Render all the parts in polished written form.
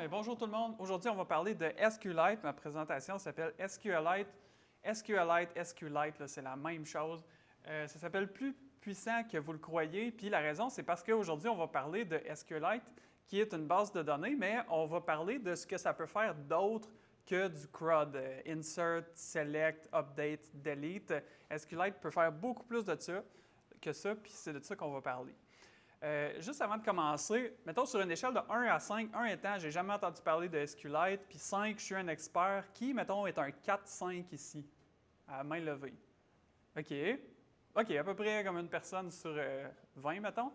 Bonjour tout le monde. Aujourd'hui, on va parler de SQLite. Ma présentation s'appelle SQLite. SQLite, là, c'est la même chose. Ça s'appelle plus puissant que vous le croyez. Puis la raison, c'est parce qu'aujourd'hui, on va parler de SQLite, qui est une base de données, mais on va parler de ce que ça peut faire d'autre que du CRUD. Insert, Select, Update, Delete. SQLite peut faire beaucoup plus de ça que ça, puis c'est de ça qu'on va parler. Juste avant de commencer, mettons sur une échelle de 1 à 5, 1 étant, j'ai jamais entendu parler de SQLite, puis 5, je suis un expert. Qui, mettons, est un 4-5 ici, à main levée? OK. OK, à peu près comme une personne sur 20, mettons.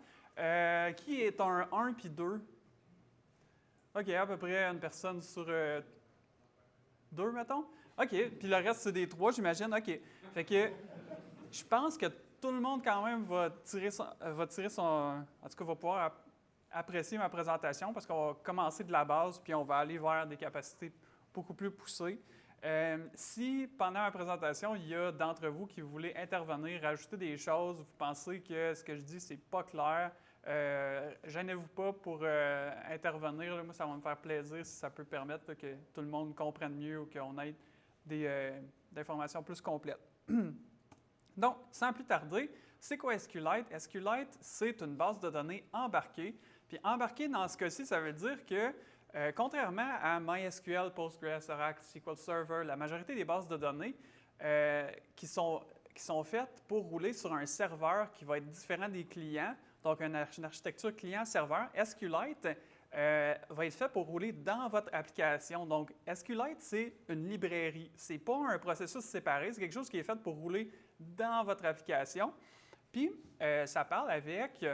Qui est un 1 puis 2? OK, à peu près une personne sur 2, mettons. OK, puis le reste, c'est des 3, j'imagine. OK. Fait que je pense que tout le monde, quand même, va tirer son. En tout cas, va pouvoir apprécier ma présentation parce qu'on va commencer de la base puis on va aller vers des capacités beaucoup plus poussées. Si, pendant ma présentation, il y a d'entre vous qui voulaient intervenir, rajouter des choses, vous pensez que ce que je dis, c'est pas clair, gênez-vous pas pour intervenir. Là, moi, ça va me faire plaisir si ça peut permettre là, que tout le monde comprenne mieux ou qu'on ait des informations plus complètes. Donc, sans plus tarder, c'est quoi SQLite? SQLite, c'est une base de données embarquée. Puis embarquée, dans ce cas-ci, ça veut dire que, contrairement à MySQL, Postgres, Oracle, SQL Server, la majorité des bases de données qui sont faites pour rouler sur un serveur qui va être différent des clients, donc une architecture client-serveur, SQLite va être fait pour rouler dans votre application. Donc, SQLite, c'est une librairie. Ce n'est pas un processus séparé, c'est quelque chose qui est fait pour rouler dans votre application. Puis, ça parle avec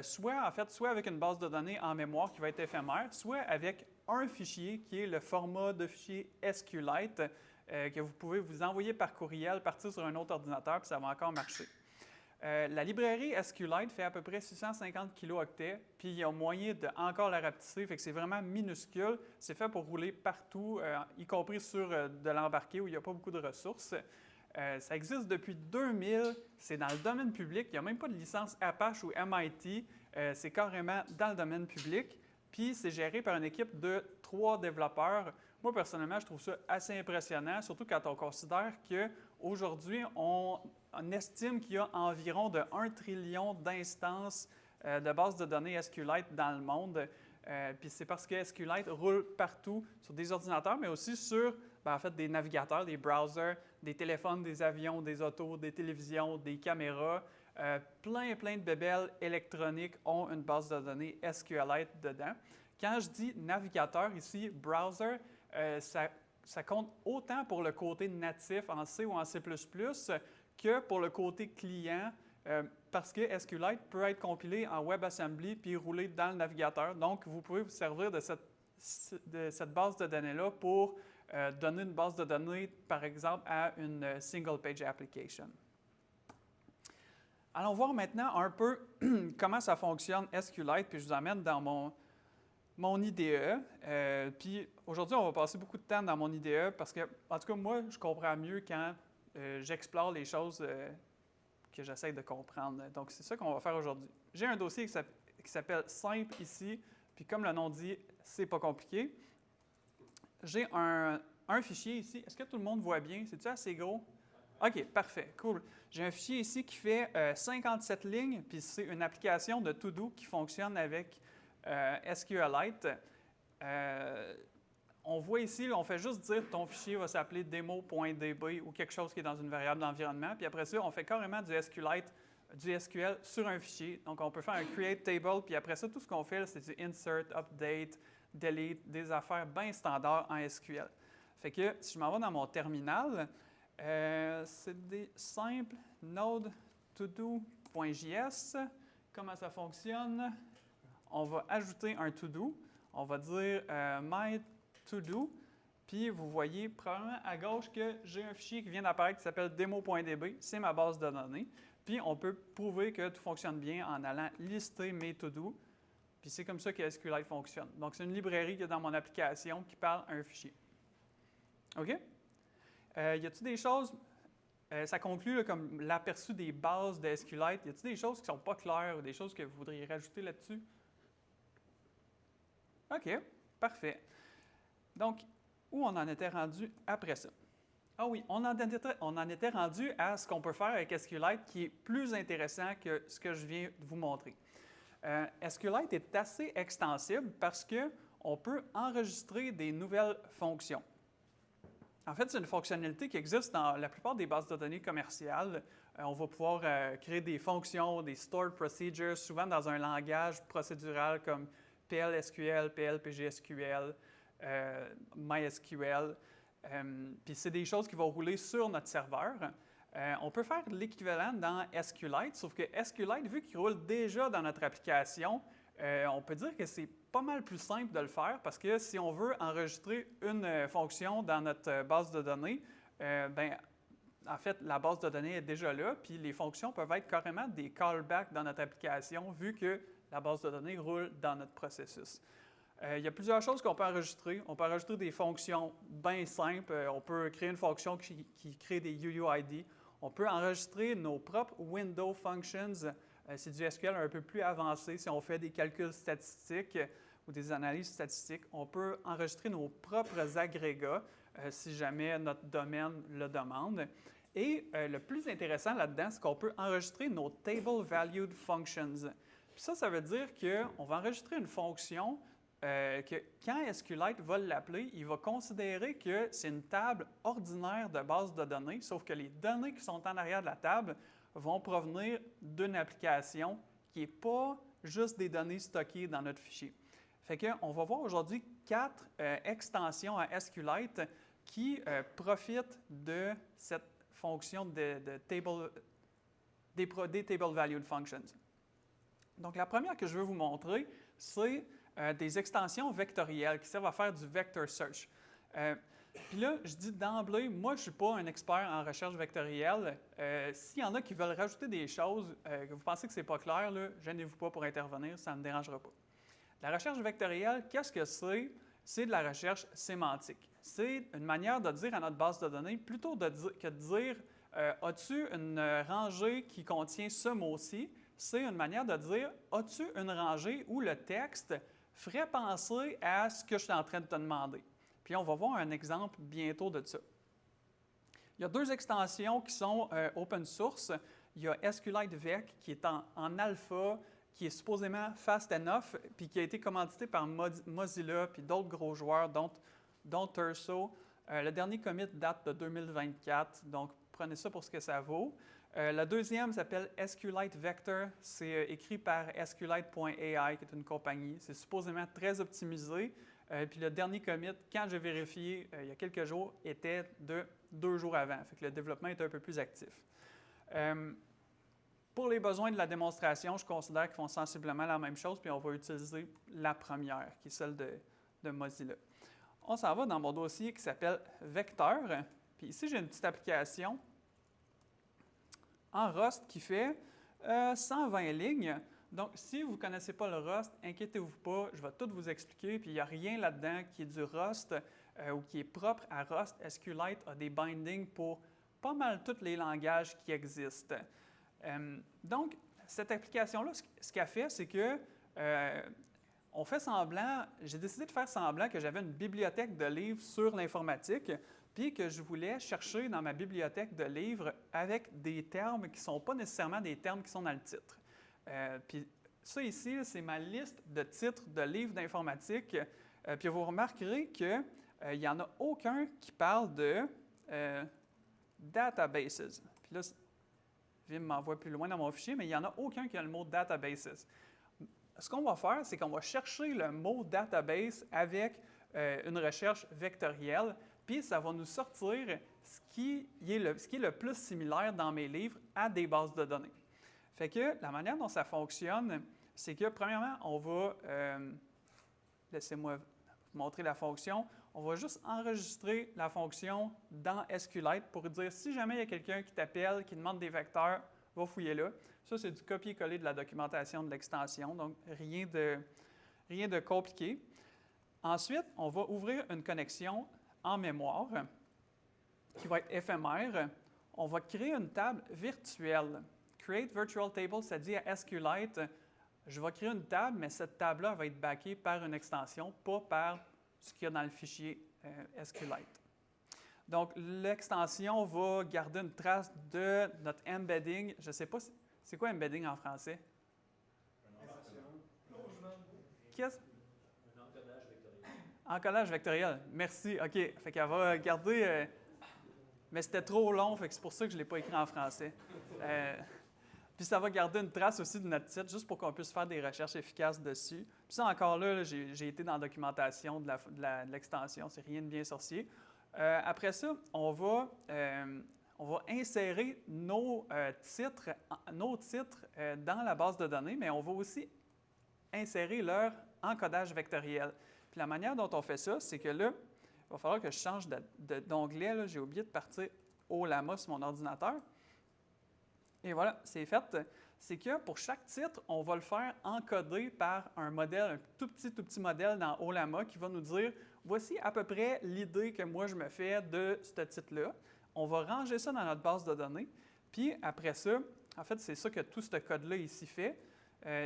soit avec une base de données en mémoire qui va être éphémère, soit avec un fichier qui est le format de fichier SQLite que vous pouvez vous envoyer par courriel, partir sur un autre ordinateur, puis ça va encore marcher. La librairie SQLite fait à peu près 650 kilooctets, puis il y a moyen de encore la rapetisser, fait que c'est vraiment minuscule. C'est fait pour rouler partout, y compris sur de l'embarqué où il n'y a pas beaucoup de ressources. Ça existe depuis 2000, c'est dans le domaine public, il n'y a même pas de licence Apache ou MIT, c'est carrément dans le domaine public, puis c'est géré par une équipe de 3 développeurs. Moi, personnellement, je trouve ça assez impressionnant, surtout quand on considère qu'aujourd'hui, on estime qu'il y a environ de 1 trillion d'instances de bases de données SQLite dans le monde. Puis c'est parce que SQLite roule partout sur des ordinateurs, mais aussi sur des navigateurs, des browsers, des téléphones, des avions, des autos, des télévisions, des caméras. Plein de bébelles électroniques ont une base de données SQLite dedans. Quand je dis navigateur ici, browser, ça compte autant pour le côté natif en C ou en C++ que pour le côté client, parce que SQLite peut être compilé en WebAssembly puis rouler dans le navigateur. Donc, vous pouvez vous servir de cette base de données-là pour donner une base de données, par exemple, à une single-page application. Allons voir maintenant un peu comment ça fonctionne SQLite, puis je vous amène dans mon IDE. Puis aujourd'hui, on va passer beaucoup de temps dans mon IDE parce que, en tout cas, moi, je comprends mieux quand j'explore les choses que j'essaie de comprendre. Donc, c'est ça qu'on va faire aujourd'hui. J'ai un dossier qui s'appelle simple ici, puis comme le nom dit, c'est pas compliqué. J'ai un fichier ici. Est-ce que tout le monde voit bien? C'est-tu assez gros? OK, parfait, cool. J'ai un fichier ici qui fait 57 lignes, puis c'est une application de To-Do qui fonctionne avec SQLite. On voit ici, on fait juste dire que ton fichier va s'appeler demo.db ou quelque chose qui est dans une variable d'environnement. Puis après ça, on fait carrément du SQL sur un fichier. Donc, on peut faire un create table. Puis après ça, tout ce qu'on fait, c'est du insert, update, delete, des affaires bien standards en SQL. Fait que si je m'en vais dans mon terminal, c'est des simples node todo.js. Comment ça fonctionne? On va ajouter un to-do. On va dire my to-do. Puis vous voyez probablement à gauche que j'ai un fichier qui vient d'apparaître qui s'appelle demo.db. C'est ma base de données. Puis on peut prouver que tout fonctionne bien en allant lister mes to-do. Puis c'est comme ça que SQLite fonctionne. Donc c'est une librairie qui est dans mon application qui parle à un fichier. OK? Y a-t-il des choses, ça conclut là, comme l'aperçu des bases de SQLite, y a-t-il des choses qui ne sont pas claires ou des choses que vous voudriez rajouter là-dessus? OK. Parfait. Donc, où on en était rendu après ça? Ah oui, on en était rendu à ce qu'on peut faire avec SQLite qui est plus intéressant que ce que je viens de vous montrer. SQLite est assez extensible parce qu'on peut enregistrer des nouvelles fonctions. En fait, c'est une fonctionnalité qui existe dans la plupart des bases de données commerciales. On va pouvoir créer des fonctions, des stored procedures, souvent dans un langage procédural comme PL/SQL, PL/PGSQL, MySQL. Puis c'est des choses qui vont rouler sur notre serveur. On peut faire l'équivalent dans SQLite, sauf que SQLite, vu qu'il roule déjà dans notre application, on peut dire que c'est pas mal plus simple de le faire parce que si on veut enregistrer une fonction dans notre base de données, en fait, la base de données est déjà là, puis les fonctions peuvent être carrément des callbacks dans notre application vu que la base de données roule dans notre processus. Il y a plusieurs choses qu'on peut enregistrer. On peut enregistrer des fonctions bien simples. On peut créer une fonction qui crée des UUID. On peut enregistrer nos propres window functions. C'est du SQL un peu plus avancé. Si on fait des calculs statistiques ou des analyses statistiques, on peut enregistrer nos propres agrégats si jamais notre domaine le demande. Et le plus intéressant là-dedans, c'est qu'on peut enregistrer nos table valued functions. Puis ça veut dire qu'on va enregistrer une fonction que quand SQLite va l'appeler, il va considérer que c'est une table ordinaire de base de données, sauf que les données qui sont en arrière de la table vont provenir d'une application qui n'est pas juste des données stockées dans notre fichier. Fait qu'on va voir aujourd'hui 4 extensions à SQLite qui profitent de cette fonction des table valued functions. Donc la première que je veux vous montrer, c'est des extensions vectorielles qui servent à faire du vector search. Puis là, je dis d'emblée, moi, je ne suis pas un expert en recherche vectorielle. S'il y en a qui veulent rajouter des choses que vous pensez que ce n'est pas clair, gênez-vous pas pour intervenir, ça ne me dérangera pas. La recherche vectorielle, qu'est-ce que c'est? C'est de la recherche sémantique. C'est une manière de dire à notre base de données, plutôt que de dire as-tu une rangée qui contient ce mot-ci? C'est une manière de dire as-tu une rangée où le texte ferait penser à ce que je suis en train de te demander. Puis on va voir un exemple bientôt de ça. Il y a 2 extensions qui sont open source. Il y a SQLite Vec qui est en alpha, qui est supposément fast enough, puis qui a été commandité par Mozilla, puis d'autres gros joueurs, dont Turso. Le dernier commit date de 2024, donc prenez ça pour ce que ça vaut. La deuxième s'appelle SQLite Vector. C'est écrit par SQLite.ai, qui est une compagnie. C'est supposément très optimisé. Puis le dernier commit, quand j'ai vérifié il y a quelques jours, était de 2 jours avant. Fait que le développement est un peu plus actif. Pour les besoins de la démonstration, je considère qu'ils font sensiblement la même chose, puis on va utiliser la première, qui est celle de Mozilla. On s'en va dans mon dossier qui s'appelle Vector. Puis ici, j'ai une petite application en Rust qui fait 120 lignes. Donc, si vous ne connaissez pas le Rust, inquiétez-vous pas, je vais tout vous expliquer. Puis, il n'y a rien là-dedans qui est du Rust ou qui est propre à Rust. SQLite a des bindings pour pas mal tous les langages qui existent. Donc, cette application-là, ce qu'elle fait, c'est que on fait semblant, j'ai décidé de faire semblant que j'avais une bibliothèque de livres sur l'informatique, puis que je voulais chercher dans ma bibliothèque de livres avec des termes qui ne sont pas nécessairement des termes qui sont dans le titre. Puis ça ici, c'est ma liste de titres de livres d'informatique. Puis vous remarquerez qu'il n'y en a aucun qui parle de databases. Puis là, Vim m'envoie plus loin dans mon fichier, mais il n'y en a aucun qui a le mot databases. Ce qu'on va faire, c'est qu'on va chercher le mot database avec une recherche vectorielle, puis ça va nous sortir ce qui est le plus similaire dans mes livres à des bases de données. Fait que la manière dont ça fonctionne, c'est que premièrement, on va, laissez-moi vous montrer la fonction, on va juste enregistrer la fonction dans SQLite pour dire si jamais il y a quelqu'un qui t'appelle, qui demande des vecteurs, va fouiller là. Ça, c'est du copier-coller de la documentation de l'extension, donc rien de compliqué. Ensuite, on va ouvrir une connexion en mémoire qui va être éphémère. On va créer une table virtuelle. Create Virtual Table, ça dit à SQLite, je vais créer une table, mais cette table-là va être backée par une extension, pas par ce qu'il y a dans le fichier SQLite. Donc, l'extension va garder une trace de notre embedding. Je ne sais pas, c'est quoi embedding en français? Qu'est-ce? Un encodage vectoriel. Encodage vectoriel. Merci. OK. Fait qu'elle va garder... mais c'était trop long, fait que c'est pour ça que je ne l'ai pas écrit en français. Puis ça va garder une trace aussi de notre titre, juste pour qu'on puisse faire des recherches efficaces dessus. Puis ça, encore là, j'ai été dans la documentation de l'extension. C'est rien de bien sorcier. Après ça, on va insérer nos titres dans la base de données, mais on va aussi insérer leur encodage vectoriel. Puis la manière dont on fait ça, c'est que là, il va falloir que je change d'onglet. J'ai oublié de partir OLAMA sur mon ordinateur. Et voilà, c'est fait. C'est que pour chaque titre, on va le faire encoder par un modèle, un tout petit modèle dans OLAMA qui va nous dire voici à peu près l'idée que moi je me fais de ce titre-là. On va ranger ça dans notre base de données. Puis après ça, en fait, c'est ça que tout ce code-là ici fait.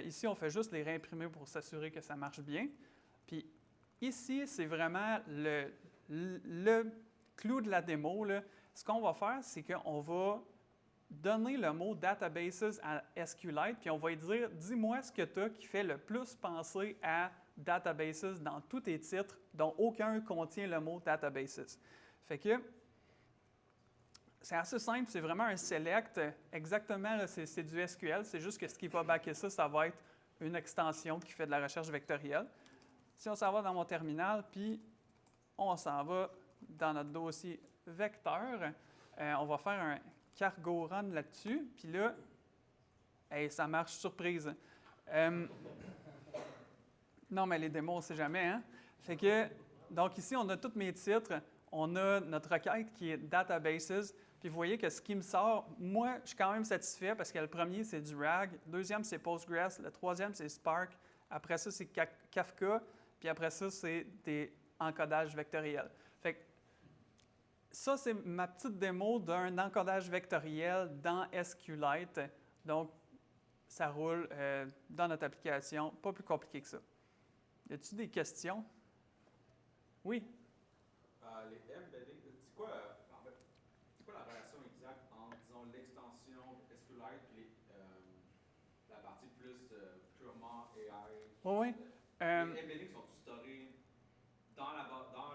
Ici, on fait juste les réimprimer pour s'assurer que ça marche bien. Puis ici, c'est vraiment le clou de la démo, là. Ce qu'on va faire, c'est qu'on va donner le mot databases à SQLite, puis on va lui dire dis-moi ce que tu as qui fait le plus penser à databases dans tous tes titres, dont aucun contient le mot databases. Fait que c'est assez simple, c'est vraiment un select. Exactement, là, c'est du SQL, c'est juste que ce qui va backer ça, ça va être une extension qui fait de la recherche vectorielle. Si on s'en va dans mon terminal, puis on s'en va dans notre dossier vecteur, on va faire un cargo run là-dessus, puis là, hey, ça marche, surprise. Non, mais les démos, on ne sait jamais, hein? Fait que, donc ici, on a tous mes titres, on a notre requête qui est databases, puis vous voyez que ce qui me sort, moi, je suis quand même satisfait parce que le premier, c'est du RAG, le deuxième, c'est Postgres, le troisième, c'est Spark, après ça, c'est Kafka, puis après ça, c'est des encodages vectoriels. Fait que ça, c'est ma petite démo d'un encodage vectoriel dans SQLite. Donc, ça roule dans notre application. Pas plus compliqué que ça. Y a-t-il des questions? Oui? Les embeddings, c'est quoi, en fait, c'est quoi la relation exacte entre, disons, l'extension SQLite et la partie plus purement AI? Oui. Les embeddings sont storés dans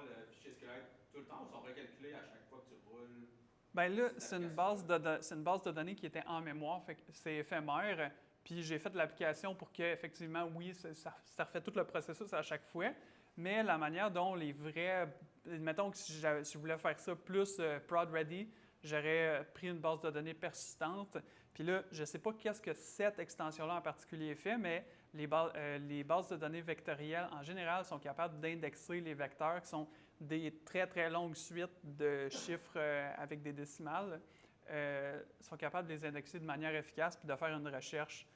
le fichier SQLite tout le temps ou sont recalculés à chaque fois que tu roules? Bien là, c'est une base de données qui était en mémoire, fait que c'est éphémère. Puis j'ai fait l'application pour que, effectivement, oui, ça refait tout le processus à chaque fois. Mais la manière dont les vrais. Mettons que si je voulais faire ça plus prod ready, j'aurais pris une base de données persistante. Puis là, je ne sais pas qu'est-ce que cette extension-là en particulier fait, mais les bases de données vectorielles, en général, sont capables d'indexer les vecteurs, qui sont des très, très longues suites de chiffres avec des décimales. Sont capables de les indexer de manière efficace puis de faire une recherche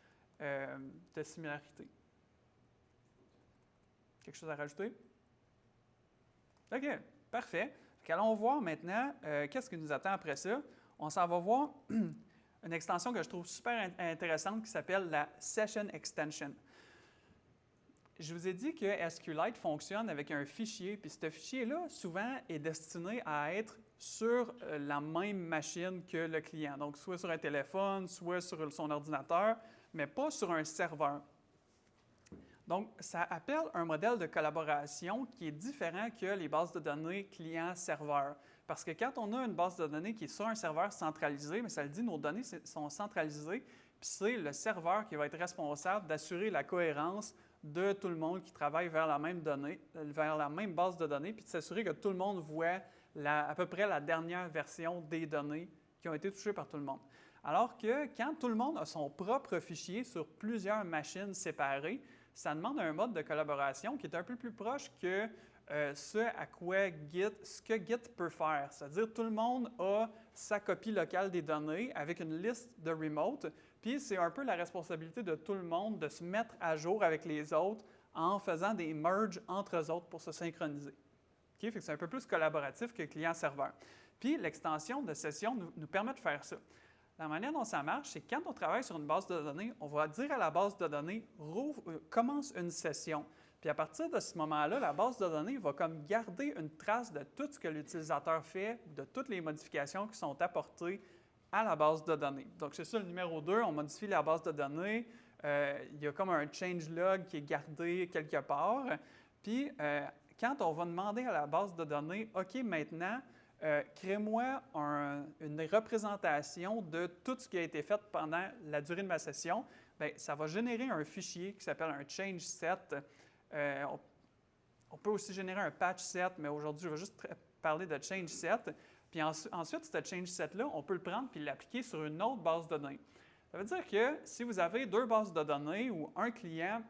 de similarité. Quelque chose à rajouter? OK, parfait. Allons voir maintenant qu'est-ce qui nous attend après ça. On s'en va voir une extension que je trouve super intéressante qui s'appelle la Session Extension. Je vous ai dit que SQLite fonctionne avec un fichier, puis ce fichier-là, souvent, est destiné à être sur la même machine que le client. Donc, soit sur un téléphone, soit sur son ordinateur, mais pas sur un serveur. Donc, ça appelle un modèle de collaboration qui est différent que les bases de données client-serveur. Parce que quand on a une base de données qui est sur un serveur centralisé, mais ça le dit, nos données sont centralisées, puis c'est le serveur qui va être responsable d'assurer la cohérence de tout le monde qui travaille vers la même donnée, vers la même base de données, puis de s'assurer que tout le monde voit à peu près la dernière version des données qui ont été touchées par tout le monde. Alors que quand tout le monde a son propre fichier sur plusieurs machines séparées, ça demande un mode de collaboration qui est un peu plus proche que ce que Git peut faire. C'est-à-dire tout le monde a sa copie locale des données avec une liste de remote, puis c'est un peu la responsabilité de tout le monde de se mettre à jour avec les autres en faisant des merges entre eux autres pour se synchroniser. Okay? Fait que c'est un peu plus collaboratif que client-serveur. Puis l'extension de session nous permet de faire ça. La manière dont ça marche, c'est que quand on travaille sur une base de données, on va dire à la base de données commence une session. Puis à partir de ce moment-là, la base de données va comme garder une trace de tout ce que l'utilisateur fait, de toutes les modifications qui sont apportées à la base de données. Donc c'est ça le numéro 2, on modifie la base de données. Il y a comme un changelog qui est gardé quelque part. Puis quand on va demander à la base de données, OK, maintenant, crée-moi une représentation de tout ce qui a été fait pendant la durée de ma session, bien, ça va générer un fichier qui s'appelle un change set. On peut aussi générer un patch set, mais aujourd'hui, je vais juste parler de change set. Puis ensuite, ce change set-là, on peut le prendre et l'appliquer sur une autre base de données. Ça veut dire que si vous avez 2 bases de données ou un client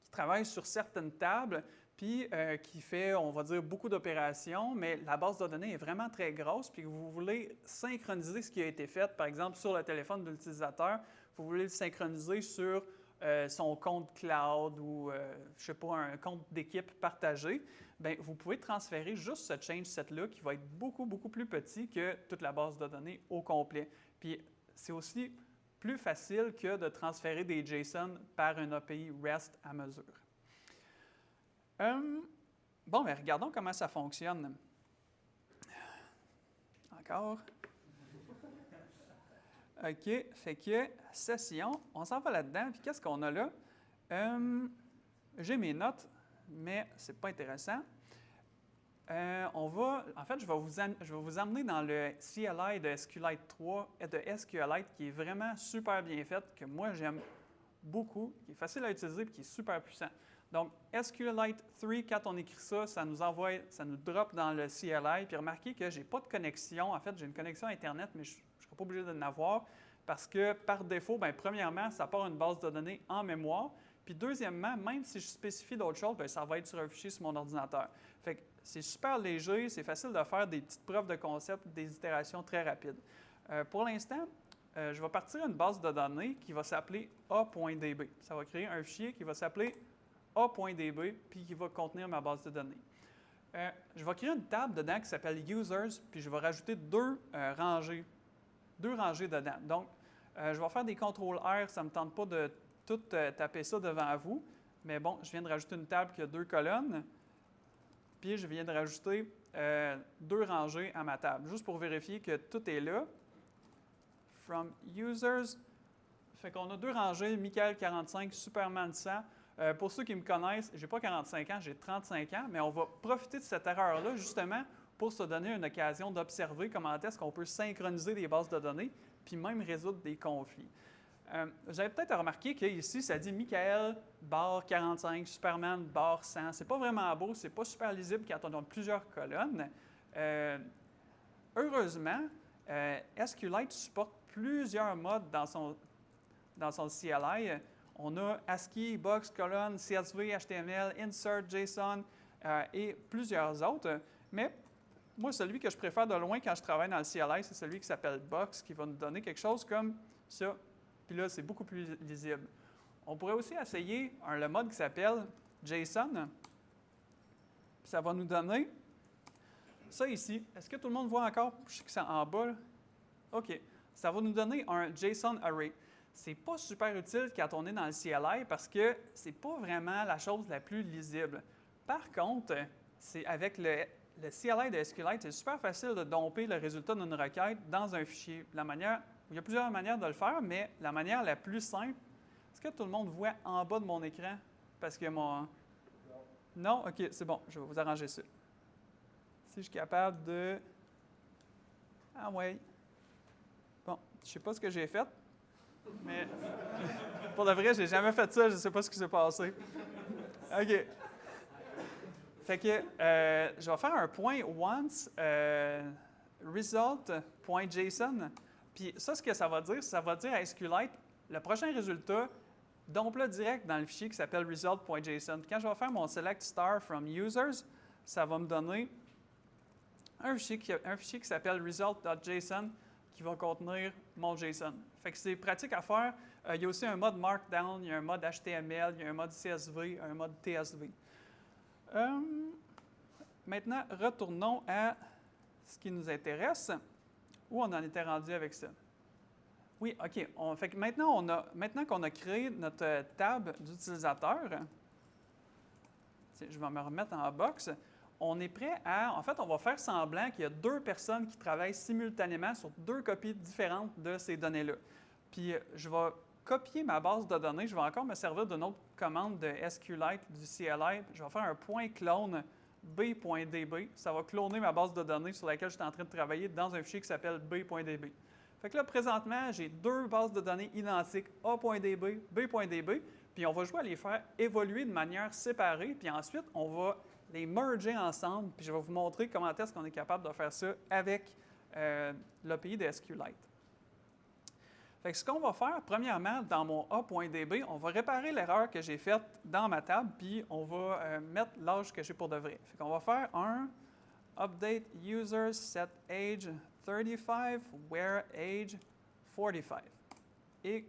qui travaille sur certaines tables, puis qui fait, on va dire, beaucoup d'opérations, mais la base de données est vraiment très grosse, puis que vous voulez synchroniser ce qui a été fait, par exemple, sur le téléphone de l'utilisateur, vous voulez le synchroniser sur son compte cloud ou, je ne sais pas, un compte d'équipe partagé, bien, vous pouvez transférer juste ce change set-là qui va être beaucoup, beaucoup plus petit que toute la base de données au complet. Puis, c'est aussi plus facile que de transférer des JSON par une API REST à mesure. Bon, bien, regardons comment ça fonctionne. Encore. OK, fait que session, on s'en va là-dedans. Puis qu'est-ce qu'on a là? J'ai mes notes, mais ce n'est pas intéressant. En fait, je vais vous amener dans le CLI de SQLite 3 et de SQLite qui est vraiment super bien fait, que moi j'aime beaucoup, qui est facile à utiliser et qui est super puissant. Donc, SQLite 3, quand on écrit ça, ça nous drop dans le CLI. Puis remarquez que je n'ai pas de connexion. En fait, j'ai une connexion Internet, mais je ne serai pas obligé d'en avoir parce que par défaut, bien, premièrement, ça part une base de données en mémoire. Puis deuxièmement, même si je spécifie d'autres choses, bien, ça va être sur un fichier sur mon ordinateur. Fait que c'est super léger, c'est facile de faire des petites preuves de concept, des itérations très rapides. Pour l'instant, je vais partir une base de données qui va s'appeler a.db. Ça va créer un fichier qui va s'appeler a.db, puis qui va contenir ma base de données. Je vais créer une table dedans qui s'appelle Users, puis je vais rajouter 2 rangées dedans. Donc, je vais faire des CTRL-R, ça ne me tente pas de tout taper ça devant vous, mais bon, je viens de rajouter une table qui a 2 colonnes, puis je viens de rajouter 2 rangées à ma table, juste pour vérifier que tout est là. From Users, fait qu'on a 2 rangées, Michael 45, Superman 100. Pour ceux qui me connaissent, je n'ai pas 45 ans, j'ai 35 ans, mais on va profiter de cette erreur-là justement pour se donner une occasion d'observer comment est-ce qu'on peut synchroniser des bases de données puis même résoudre des conflits. Vous avez peut-être remarqué qu'ici, ça dit Michael, barre 45, Superman, barre 100. Ce n'est pas vraiment beau, ce n'est pas super lisible quand on a plusieurs colonnes. Heureusement, SQLite supporte plusieurs modes dans son CLI. On a ASCII, box, colonne, CSV, HTML, insert, JSON et plusieurs autres. Mais moi, celui que je préfère de loin quand je travaille dans le CLI, c'est celui qui s'appelle box, qui va nous donner quelque chose comme ça. Puis là, c'est beaucoup plus lisible. On pourrait aussi essayer le mode qui s'appelle JSON. Puis ça va nous donner ça ici. Est-ce que tout le monde voit encore? Je sais que c'est en bas. Là. OK. Ça va nous donner un JSON array. Ce n'est pas super utile quand on est dans le CLI parce que ce n'est pas vraiment la chose la plus lisible. Par contre, c'est avec le CLI de SQLite, c'est super facile de domper le résultat d'une requête dans un fichier. Il y a plusieurs manières de le faire, mais la manière la plus simple, est-ce que tout le monde voit en bas de mon écran? Parce que Non? OK, c'est bon, je vais vous arranger ça. Si je suis capable de... Ah ouais. Bon, je ne sais pas ce que j'ai fait. Mais pour de vrai, je n'ai jamais fait ça, je ne sais pas ce qui s'est passé. OK. Fait que je vais faire un point once result.json. Puis ça, ce que ça va dire à SQLite, le prochain résultat, dompe-le direct dans le fichier qui s'appelle result.json. Quand je vais faire mon select star from users, ça va me donner un fichier qui s'appelle result.json qui va contenir mon JSON. Fait que c'est pratique à faire. Il y a aussi un mode Markdown, il y a un mode HTML, il y a un mode CSV, un mode TSV. Maintenant, retournons à ce qui nous intéresse. Où on en était rendu avec ça? Oui, OK. Fait que maintenant qu'on a créé notre table d'utilisateur, je vais me remettre en box. On est prêt à... En fait, on va faire semblant qu'il y a deux personnes qui travaillent simultanément sur deux copies différentes de ces données-là. Puis, je vais copier ma base de données. Je vais encore me servir d'une autre commande de SQLite, du CLI. Je vais faire un point clone b.db. Ça va cloner ma base de données sur laquelle je suis en train de travailler dans un fichier qui s'appelle b.db. Fait que là, présentement, j'ai deux bases de données identiques, a.db, b.db, puis on va jouer à les faire évoluer de manière séparée, puis ensuite, on va les merger ensemble, puis je vais vous montrer comment est-ce qu'on est capable de faire ça avec l'API de SQLite. Fait que ce qu'on va faire, premièrement, dans mon a.db, on va réparer l'erreur que j'ai faite dans ma table, puis on va mettre l'âge que j'ai pour de vrai. Fait qu'on va faire un update users set age 35, where age 45. Et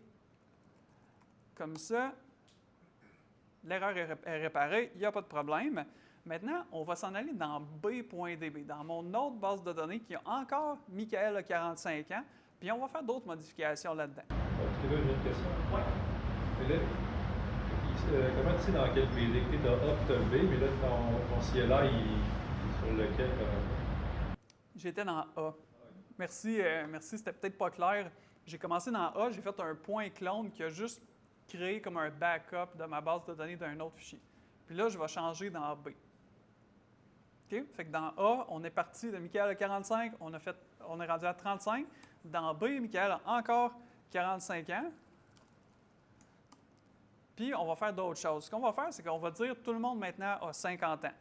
comme ça, l'erreur est réparée, il n'y a pas de problème. Maintenant, on va s'en aller dans b.db, dans mon autre base de données qui a encore Michael a 45 ans, puis on va faire d'autres modifications là-dedans. Est-ce que là, j'ai une question? Oui. Philippe, comment tu sais dans quel BD que tu as A et B, mais là, ton CLI, il est sur lequel? J'étais dans A. Merci, c'était peut-être pas clair. J'ai commencé dans A, j'ai fait un point clone qui a juste créé comme un backup de ma base de données d'un autre fichier. Puis là, je vais changer dans B. OK? Fait que dans A, on est parti de Michael à 45, on est rendu à 35. Dans B, Michael a encore 45 ans. Puis, on va faire d'autres choses. Ce qu'on va faire, c'est qu'on va dire tout le monde maintenant a 50 ans.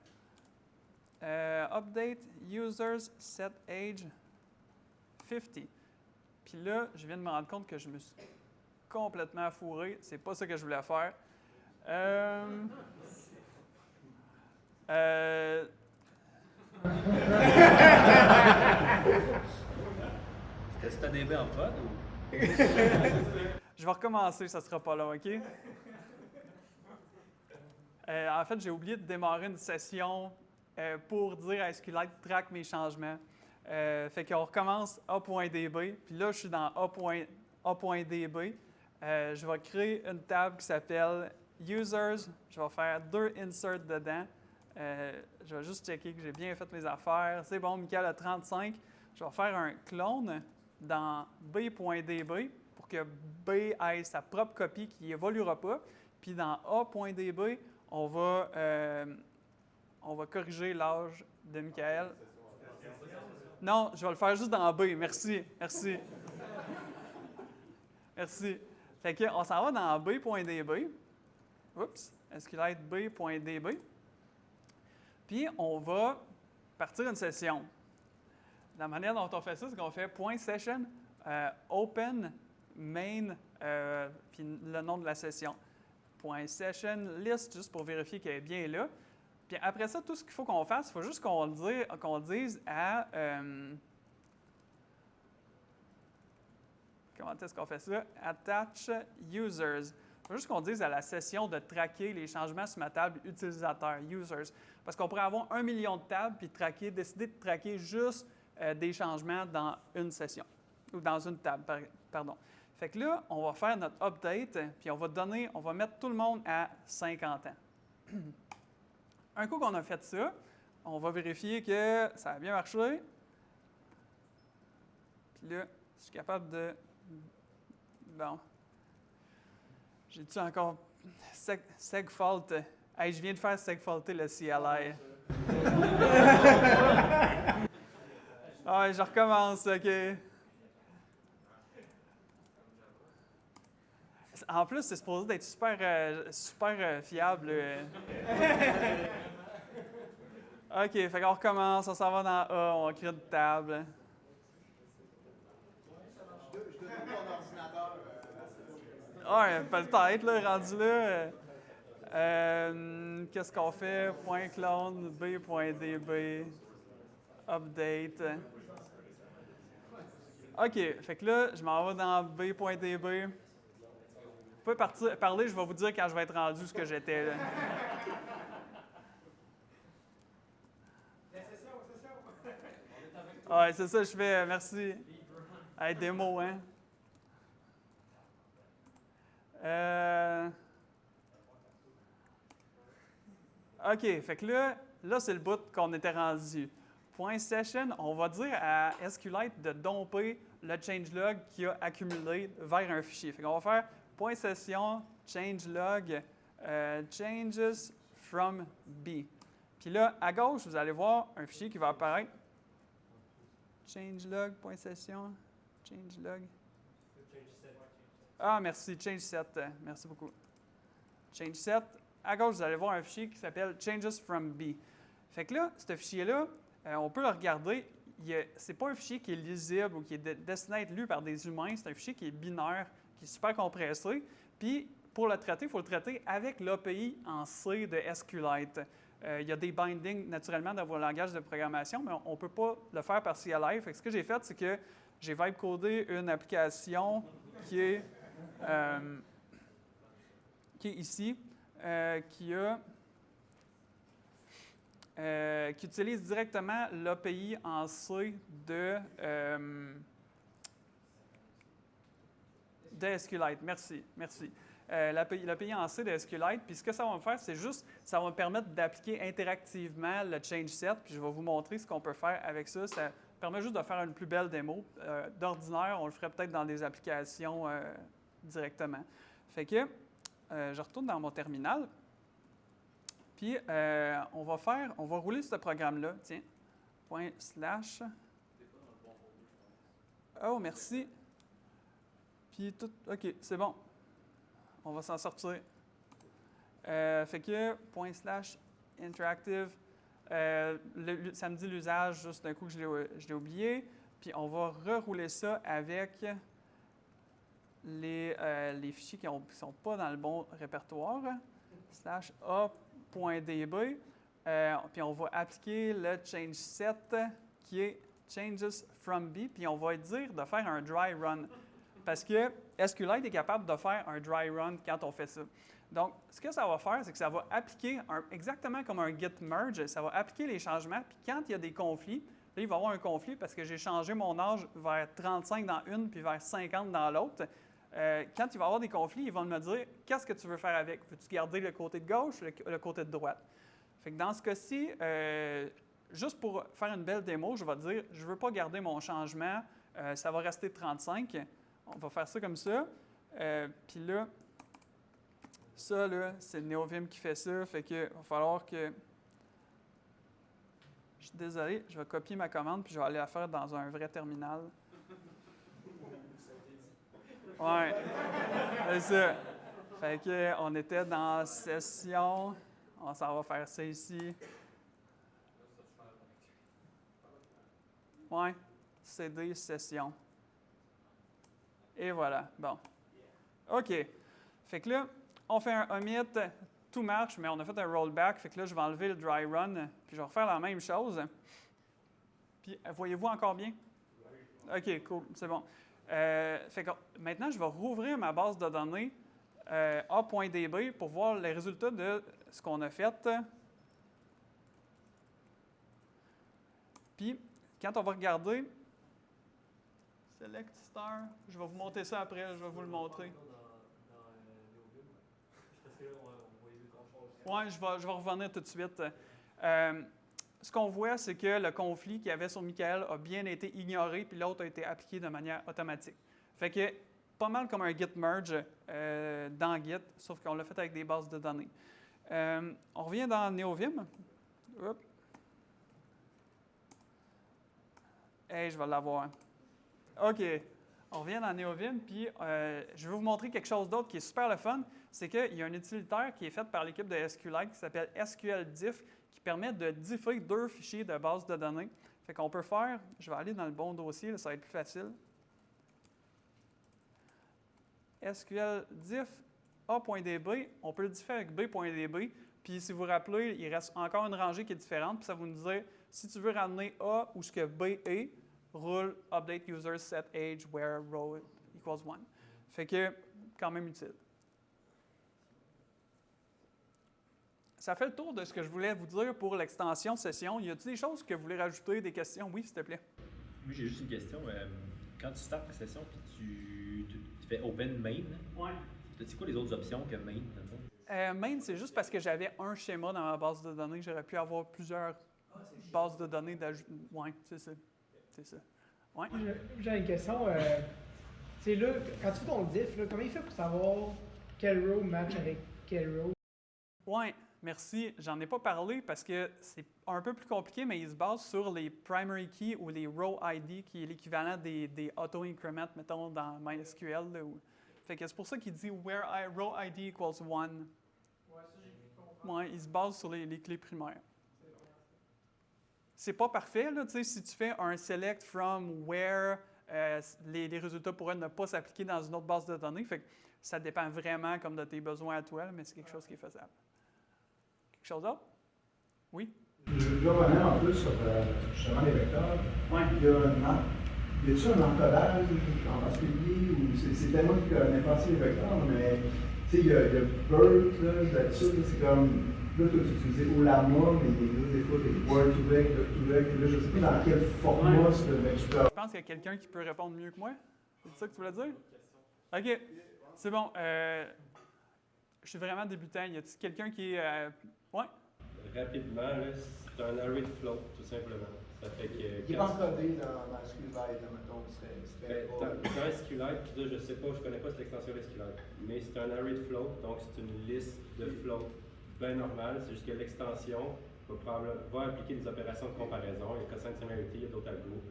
Update users set age 50. Puis là, je viens de me rendre compte que je me suis complètement fourré. C'est pas ça que je voulais faire. C'était StatDB en prod ou? Je vais recommencer, ça sera pas long, OK? En fait, j'ai oublié de démarrer une session pour dire à SQLite track mes changements. Fait qu'on recommence a.db, puis là, je suis dans a.db. Je vais créer une table qui s'appelle Users. Je vais faire 2 inserts dedans. Je vais juste checker que j'ai bien fait mes affaires. C'est bon, Michael a 35. Je vais faire un clone dans b.db pour que B ait sa propre copie qui n'évoluera pas. Puis dans a.db, on va corriger l'âge de Michael. Non, je vais le faire juste dans B. Merci. Merci. Fait qu'on s'en va dans b.db. Oups, SQLite b.db. Puis, on va partir une session. La manière dont on fait ça, c'est qu'on fait .session, open, main, puis le nom de la session. .session, list, juste pour vérifier qu'elle est bien là. Puis après ça, tout ce qu'il faut qu'on fasse, il faut juste qu'on dise à... comment est-ce qu'on fait ça? Attach users. Il faut juste qu'on dise à la session de traquer les changements sur ma table utilisateur, users. Parce qu'on pourrait avoir 1 million de tables puis décider de traquer juste des changements dans une session, ou dans une table, pardon. Fait que là, on va faire notre update, puis on va mettre tout le monde à 50 ans. Un coup qu'on a fait ça, on va vérifier que ça a bien marché. Puis là, je suis capable de... Bon. J'ai-tu encore... segfault. Hey, je viens de faire segfaulter le CLI. Ah, je recommence, OK. En plus, c'est supposé d'être super fiable. OK, fait qu'on recommence, on s'en va dans A, on crée une table. Je te donne ton ordinateur. Ouais, peut-être, là, rendu là. Qu'est-ce qu'on fait? Point clone, b.db, update. OK, fait que là, je m'en vais dans b.db. Vous pouvez parler, je vais vous dire quand je vais être rendu ce que j'étais. Là. Ouais, c'est ça que je fais. Merci. Hey, démo, hein? OK, fait que là c'est le bout qu'on était rendu. Point session, on va dire à SQLite de domper le changelog qui a accumulé vers un fichier. Fait qu'on va faire point session changelog changes from B. Puis là, à gauche, vous allez voir un fichier qui va apparaître. Changelog.session, changelog. Ah, merci, change set. Merci beaucoup. Change set. À gauche, vous allez voir un fichier qui s'appelle changes from B. Fait que là, ce fichier-là, on peut le regarder. Ce n'est pas un fichier qui est lisible ou qui est destiné à être lu par des humains. C'est un fichier qui est binaire, qui est super compressé. Puis, pour le traiter, il faut le traiter avec l'API en C de SQLite. Il y a des bindings naturellement dans vos langages de programmation, mais on ne peut pas le faire par CLI. Fait que ce que j'ai fait, c'est que j'ai vibe-codé une application qui est ici, qui utilise directement l'API en C de SQLite. Merci. L'API en C de SQLite. Puis ce que ça va me faire, c'est juste, ça va me permettre d'appliquer interactivement le change set. Puis je vais vous montrer ce qu'on peut faire avec ça. Ça permet juste de faire une plus belle démo. D'ordinaire, on le ferait peut-être dans des applications directement. Fait que je retourne dans mon terminal. Puis on va rouler ce programme-là. Tiens, ./ Oh, merci. Puis tout, OK, c'est bon. On va s'en sortir. Fait que /interactive, ça me dit l'usage juste d'un coup que je l'ai oublié. Puis on va rerouler ça avec les fichiers qui ne sont pas dans le bon répertoire. /a.db. Puis on va appliquer le change set qui est changes from B. Puis on va dire de faire un dry run. Parce que SQLite est capable de faire un dry run quand on fait ça. Donc, ce que ça va faire, c'est que ça va appliquer, exactement comme un git merge, ça va appliquer les changements. Puis quand il y a des conflits, là, il va y avoir un conflit parce que j'ai changé mon âge vers 35 dans une puis vers 50 dans l'autre. Quand il va y avoir des conflits, ils vont me dire « Qu'est-ce que tu veux faire avec? Veux-tu garder le côté de gauche ou le côté de droite? » Fait que dans ce cas-ci, juste pour faire une belle démo, je vais dire « Je ne veux pas garder mon changement, ça va rester 35. » On va faire ça comme ça. Puis là, ça, là, c'est Neovim qui fait ça. Fait que va falloir que... Je suis désolé, je vais copier ma commande puis je vais aller la faire dans un vrai terminal. Ouais, c'est ça. Fait que on était dans session. On s'en va faire ça ici. Ouais, CD session. Et voilà. Bon. OK. Fait que là, on fait un omit, tout marche, mais on a fait un rollback. Fait que là, je vais enlever le dry run, puis je vais refaire la même chose. Puis, voyez-vous encore bien? OK, cool, c'est bon. Fait que maintenant, je vais rouvrir ma base de données a.db pour voir les résultats de ce qu'on a fait. Puis, quand on va regarder, Select star, je vais vous monter ça après, je vais vous le montrer. Oui, je vais revenir tout de suite. Ce qu'on voit, c'est que le conflit qu'il y avait sur Michael a bien été ignoré, puis l'autre a été appliqué de manière automatique. Fait que pas mal comme un git merge dans Git, sauf qu'on l'a fait avec des bases de données. On revient dans Neovim. Hop. Hey, je vais l'avoir. OK. On revient dans Neovim, puis je vais vous montrer quelque chose d'autre qui est super le fun. C'est qu'il y a un utilitaire qui est fait par l'équipe de SQLite qui s'appelle SQLdiff, qui permet de differ 2 fichiers de base de données. Fait qu'on peut faire, je vais aller dans le bon dossier, là, ça va être plus facile. SQLdiff a.db, on peut le differ avec b.db, puis si vous vous rappelez, il reste encore une rangée qui est différente, puis ça va nous dire, si tu veux ramener A où ce que B est, rule update user set age where row equals 1. Fait que, quand même utile. Ça fait le tour de ce que je voulais vous dire pour l'extension session. Y a-t-il des choses que vous voulez rajouter, des questions? Oui, s'il te plaît. Oui, j'ai juste une question. Quand tu startes la session puis tu fais open main, ouais. C'est quoi les autres options que main? Main, c'est juste parce que j'avais un schéma dans ma base de données. J'aurais pu avoir plusieurs bases de données d'ajout. Oui, c'est ça. C'est ça. Ouais. J'ai une question. Tu sais, là, quand tu fais ton diff, là, comment il fait pour savoir quel row match avec quel row? Oui, merci. J'en ai pas parlé parce que c'est un peu plus compliqué, mais il se base sur les primary keys ou les row ID, qui est l'équivalent des auto-increments, mettons, dans MySQL. Là, fait que c'est pour ça qu'il dit where row ID equals 1. Ouais, ça, j'ai compris. Ouais, il se base sur les clés primaires. C'est pas parfait, là, tu sais, si tu fais un select from where, les résultats pourraient ne pas s'appliquer dans une autre base de données. Fait que ça dépend vraiment comme de tes besoins à toi, mais c'est quelque chose qui est faisable. Quelque chose d'autre? Oui? Je veux revenir un peu sur justement les vecteurs. Oui. Y a-t-il un encodage en particulier ou c'est tellement que n'importe quel vecteur, mais tu sais, il y a BERT, là-dessus, c'est comme. Là, toi, tu utilisais Olama, mais il y a des fois des Word2Vec, Doc2Vec, là, je ne sais pas dans quel format ce vecteur. Je pense qu'il y a quelqu'un qui peut répondre mieux que moi. C'est ça que tu voulais dire? OK. C'est bon. Je suis vraiment débutant. Y a-t-il quelqu'un qui est. Ouais? Rapidement, là, c'est un array de float, tout simplement. Ça fait que. Il est encodé dans SQLite, mettons, serait Dans SQLite, puis là, je sais pas, je connais pas cette extension SQLite, mais c'est un array de float, donc c'est une liste de float bien normale. C'est juste que l'extension va appliquer des opérations de comparaison. Il y a cosine similarity, il y a d'autres algos,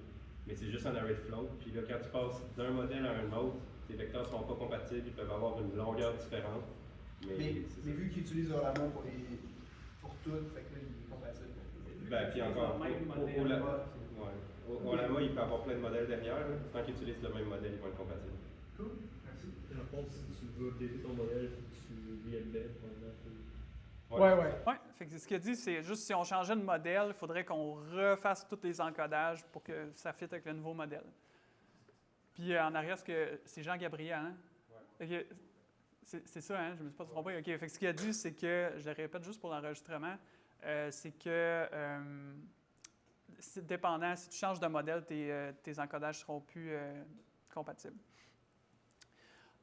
mais c'est juste un array de float. Puis là, quand tu passes d'un modèle à un autre, tes vecteurs ne sont pas compatibles, ils peuvent avoir une longueur différente. Mais vu qu'il utilise Olama pour tout, fait que là, il est compatible. Ben, puis encore, Olama, il peut avoir plein de modèles derrière. Là. Tant qu'ils utilisent le même modèle, ils vont être compatibles. Cool, merci. Dans le fond, si tu veux updater ton modèle, tu re-embed pendant Ouais. Fait que ce qu'il dit, c'est juste si on changeait de modèle, il faudrait qu'on refasse tous les encodages pour que ça fitte avec le nouveau modèle. Puis en arrière, c'est Jean-Gabriel, hein? Ouais. Okay. C'est ça, hein? Je ne me suis pas trompé. OK. Fait que ce qu'il a dit, c'est que, je le répète juste pour l'enregistrement, c'est que c'est dépendant, si tu changes de modèle, tes encodages ne seront plus compatibles.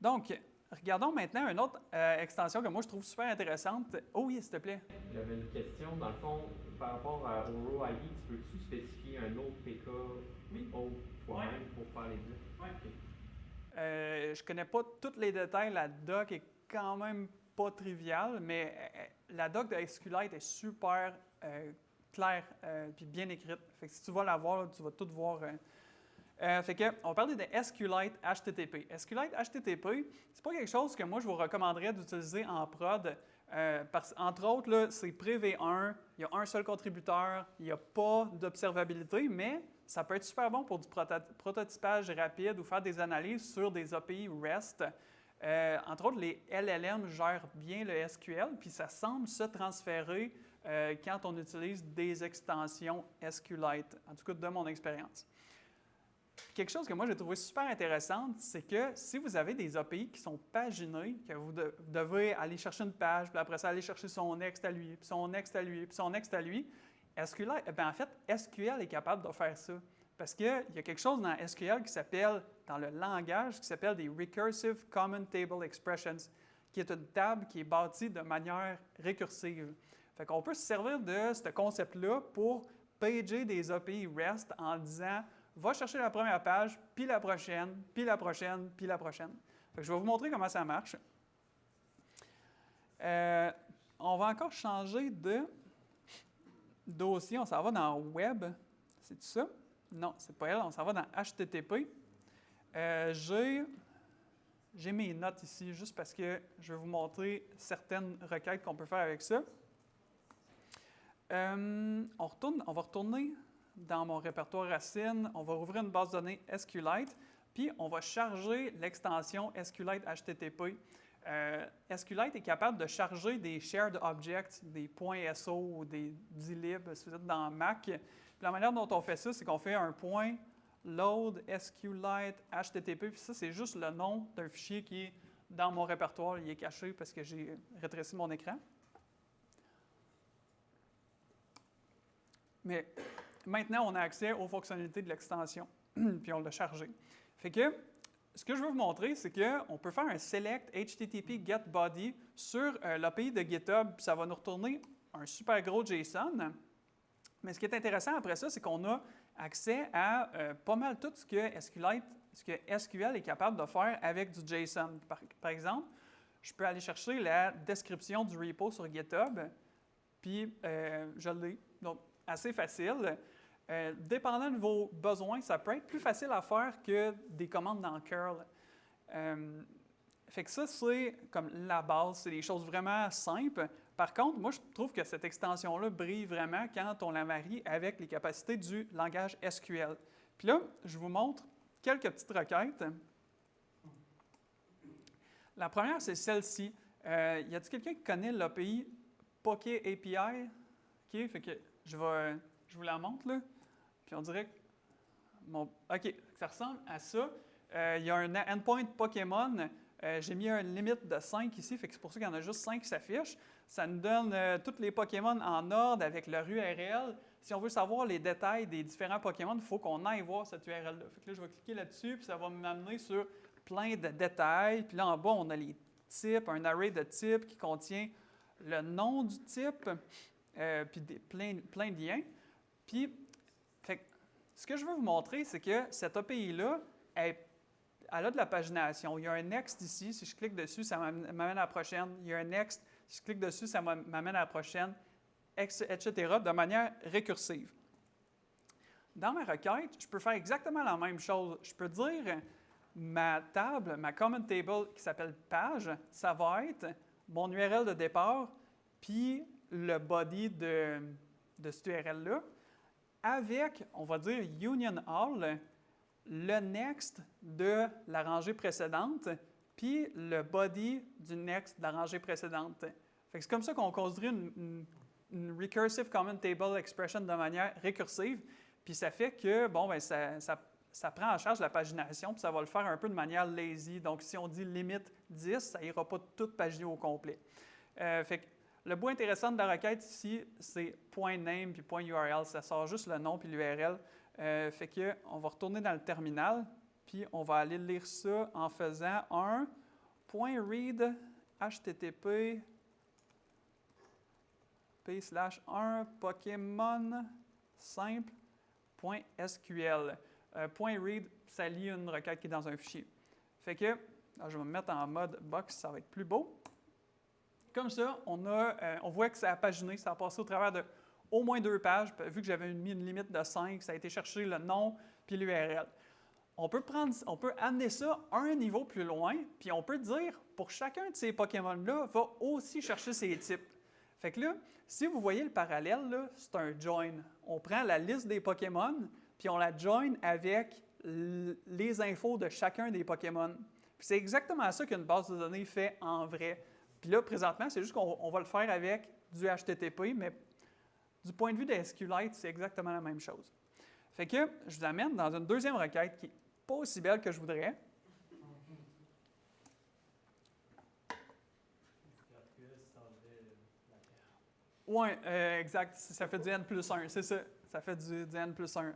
Donc, regardons maintenant une autre extension que moi je trouve super intéressante. Oh oui, s'il te plaît. J'avais une question. Dans le fond, par rapport au row ID, tu peux-tu spécifier un autre PK au toi-même pour faire les deux? Oui. Je ne connais pas tous les détails. La doc est quand même pas triviale, mais la doc de SQLite est super claire et bien écrite. Fait que si tu vas la voir, tu vas tout voir. Fait que, on va parler de SQLite HTTP. SQLite HTTP, c'est pas quelque chose que moi je vous recommanderais d'utiliser en prod. Entre autres, là, c'est pré-V1, il y a un seul contributeur, il n'y a pas d'observabilité, mais ça peut être super bon pour du prototypage rapide ou faire des analyses sur des API REST. Entre autres, les LLM gèrent bien le SQL, puis ça semble se transférer quand on utilise des extensions SQLite, en tout cas de mon expérience. Quelque chose que moi j'ai trouvé super intéressante, c'est que si vous avez des API qui sont paginées, que vous devez aller chercher une page, puis après ça aller chercher son next à lui, puis son next à lui, puis son next à lui, en fait, SQL est capable de faire ça. Parce qu'il y a quelque chose dans SQL qui s'appelle, dans le langage, qui s'appelle des Recursive Common Table Expressions, qui est une table qui est bâtie de manière récursive. Fait qu'on peut se servir de ce concept-là pour pager des API REST en disant va chercher la première page, puis la prochaine, puis la prochaine, puis la prochaine. Fait que je vais vous montrer comment ça marche. On va encore changer de dossier. On s'en va dans Web. C'est ça? Non, c'est pas elle. On s'en va dans HTTP. J'ai mes notes ici juste parce que je vais vous montrer certaines requêtes qu'on peut faire avec ça. On va retourner dans mon répertoire racine, on va rouvrir une base de données SQLite, puis on va charger l'extension SQLite HTTP. SQLite est capable de charger des shared objects, des .so ou des dlib, si vous êtes dans Mac. Puis la manière dont on fait ça, c'est qu'on fait un point load SQLite HTTP, puis ça, c'est juste le nom d'un fichier qui est dans mon répertoire. Il est caché parce que j'ai rétréci mon écran. Mais maintenant, on a accès aux fonctionnalités de l'extension, puis on l'a chargé. Fait que ce que je veux vous montrer, c'est qu'on peut faire un select HTTP get body sur l'API de GitHub, puis ça va nous retourner un super gros JSON. Mais ce qui est intéressant après ça, c'est qu'on a accès à pas mal tout ce que SQL est capable de faire avec du JSON. Par exemple, je peux aller chercher la description du repo sur GitHub, puis je l'ai. Donc, assez facile. Dépendant de vos besoins, ça peut être plus facile à faire que des commandes dans curl. Fait que ça, c'est comme la base, c'est des choses vraiment simples. Par contre, moi, je trouve que cette extension-là brille vraiment quand on la marie avec les capacités du langage SQL. Puis là, je vous montre quelques petites requêtes. La première, c'est celle-ci. Y a-t-il quelqu'un qui connaît l'API Poké API? OK, fait que je vous la montre, là. Puis on dirait que OK, ça ressemble à ça. Il y a un endpoint Pokémon. J'ai mis une limite de 5 ici, fait que c'est pour ça qu'il y en a juste 5 qui s'affichent. Ça nous donne tous les Pokémon en ordre avec leur URL. Si on veut savoir les détails des différents Pokémon, il faut qu'on aille voir cette URL-là. Fait que là, je vais cliquer là-dessus, puis ça va m'amener sur plein de détails. Puis là, en bas, on a les types, un array de types qui contient le nom du type, puis plein de liens. Puis, ce que je veux vous montrer, c'est que cette API-là, elle a de la pagination. Il y a un next ici. Si je clique dessus, ça m'amène à la prochaine. Il y a un next. Si je clique dessus, ça m'amène à la prochaine, etc., de manière récursive. Dans ma requête, je peux faire exactement la même chose. Je peux dire ma table, ma common table qui s'appelle page, ça va être mon URL de départ, puis le body de cette URL-là, avec, on va dire, union all, le next de la rangée précédente, puis le body du next de la rangée précédente. C'est comme ça qu'on construit une recursive common table expression de manière récursive, puis ça fait que, bon, ben ça prend en charge la pagination, puis ça va le faire un peu de manière lazy. Donc, si on dit limite 10, ça n'ira pas tout paginer au complet. Fait que le bout intéressant de la requête ici, c'est .name puis .url. Ça sort juste le nom puis l'URL. Fait que on va retourner dans le terminal, puis on va aller lire ça en faisant un .read http p/1 Pokémon simple.sql. .read, ça lit une requête qui est dans un fichier. Fait que, là, je vais me mettre en mode box, ça va être plus beau. Comme ça, on voit que ça a paginé, ça a passé au travers de au moins 2 pages. Vu que j'avais mis une limite de 5, ça a été chercher le nom puis l'URL. On peut amener ça un niveau plus loin, puis on peut dire, pour chacun de ces Pokémon-là, va aussi chercher ses types. Fait que là, si vous voyez le parallèle, là, c'est un join. On prend la liste des Pokémon, puis on la join avec les infos de chacun des Pokémon. C'est exactement ça qu'une base de données fait en vrai. Puis là, présentement, c'est juste qu'on va le faire avec du HTTP, mais du point de vue de SQLite, c'est exactement la même chose. Fait que je vous amène dans une deuxième requête qui n'est pas aussi belle que je voudrais. Oui, exact. Ça fait du N+1, c'est ça. Ça fait du N+1.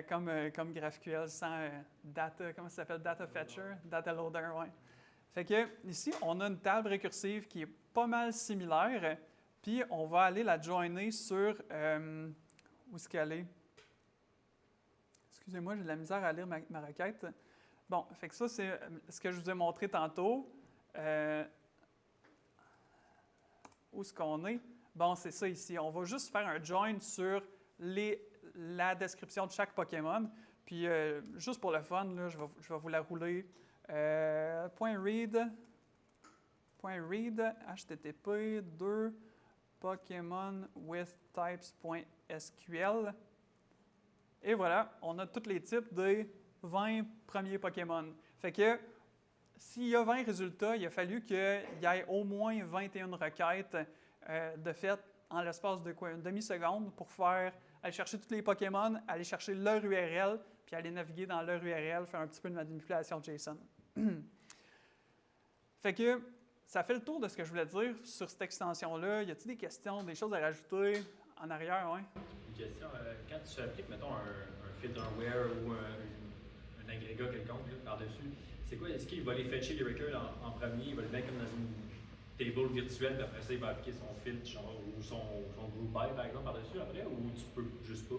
Comme GraphQL sans data, comment ça s'appelle? Data fetcher, data loader, oui. Fait que ici, on a une table récursive qui est pas mal similaire, puis on va aller la joiner sur... où est-ce qu'elle est? Excusez-moi, j'ai de la misère à lire ma requête. Bon, fait que ça, c'est ce que je vous ai montré tantôt. Où est-ce qu'on est? Bon, c'est ça ici. On va juste faire un join sur la description de chaque Pokémon. Puis, juste pour le fun, là, je vais vous la rouler. .read http 2 Pokémon with types.sql. Et voilà, on a tous les types des 20 premiers Pokémon. Fait que, s'il y a 20 résultats, il a fallu qu'il y ait au moins 21 requêtes de fait en l'espace de une demi-seconde pour aller chercher tous les Pokémon, aller chercher leur URL, puis aller naviguer dans leur URL, faire un petit peu de manipulation JSON. Fait que ça fait le tour de ce que je voulais dire sur cette extension-là. Y a-t-il des questions, des choses à rajouter en arrière? Ouais? Une question, quand tu appliques, mettons, un filterware ou un un agrégat quelconque là, par-dessus, c'est quoi? Est-ce qu'il va aller fetcher les records en premier, il va le mettre comme dans une table virtuelle, puis après ça, il va appliquer son filtre genre, ou son group by, par exemple, par-dessus après, ou tu peux juste pas?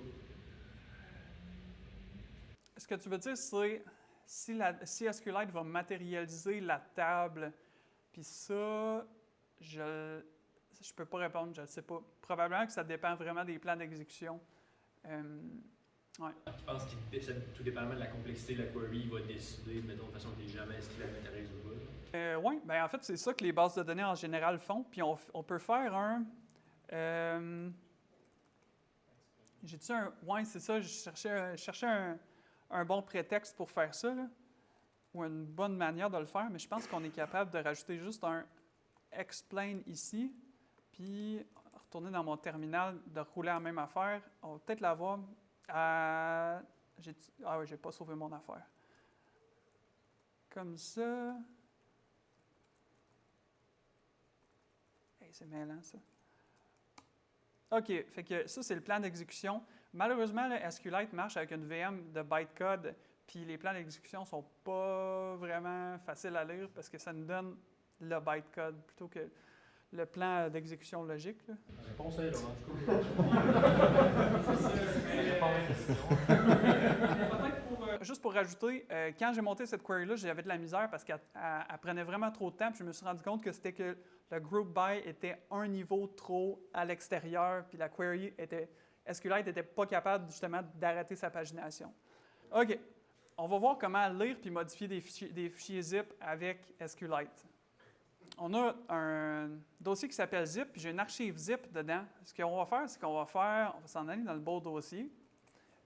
Ce que tu veux dire, c'est si SQLite va matérialiser la table, puis ça, je peux pas répondre, je ne sais pas. Probablement que ça dépend vraiment des plans d'exécution. Ouais. Je pense que tout dépendamment de la complexité de la query, il va décider, mettons, de façon que tu n'es jamais est-ce qu'il la matérialise ou pas. Oui, ben en fait, c'est ça que les bases de données en général font. Puis on peut faire un... J'ai-tu un... Oui, c'est ça, je cherchais un bon prétexte pour faire ça, là, ou une bonne manière de le faire, mais je pense qu'on est capable de rajouter juste un explain ici, puis retourner dans mon terminal, de rouler la même affaire. On va peut-être l'avoir à... Ah oui, j'ai pas sauvé mon affaire. Comme ça. Hey, c'est mêlant, ça. OK, fait que ça, c'est le plan d'exécution. Malheureusement, le SQLite marche avec une VM de bytecode, puis les plans d'exécution ne sont pas vraiment faciles à lire parce que ça nous donne le bytecode plutôt que le plan d'exécution logique. Là. La réponse est là, en tout cas. Juste pour rajouter, quand j'ai monté cette query-là, j'avais de la misère parce qu'elle prenait vraiment trop de temps, puis je me suis rendu compte que c'était que le group by était un niveau trop à l'extérieur, puis la query SQLite n'était pas capable justement d'arrêter sa pagination. OK, on va voir comment lire puis modifier des fichiers zip avec SQLite. On a un dossier qui s'appelle zip, puis j'ai une archive zip dedans. Ce qu'on va faire, c'est qu'on va s'en aller dans le beau dossier.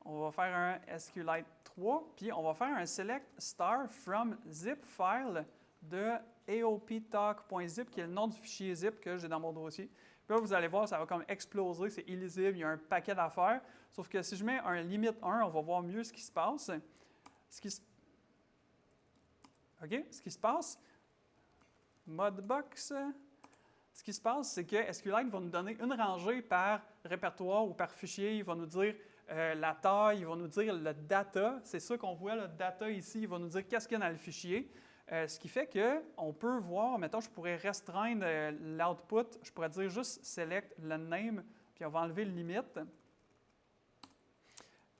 On va faire un SQLite 3, puis on va faire un select star from zip file de aoptalk.zip, qui est le nom du fichier zip que j'ai dans mon dossier. Puis là, vous allez voir, ça va comme exploser, c'est illisible, il y a un paquet d'affaires. Sauf que si je mets un limite 1, on va voir mieux ce qui se passe. Ce qui se passe, modbox, ce qui se passe, c'est que SQLite va nous donner une rangée par répertoire ou par fichier. Il va nous dire la taille, il va nous dire le data. C'est ça qu'on voit, le data ici. Il va nous dire qu'est-ce qu'il y a dans le fichier. Ce qui fait qu'on peut voir, mettons, je pourrais restreindre l'output. Je pourrais dire juste select le name, puis on va enlever le limite.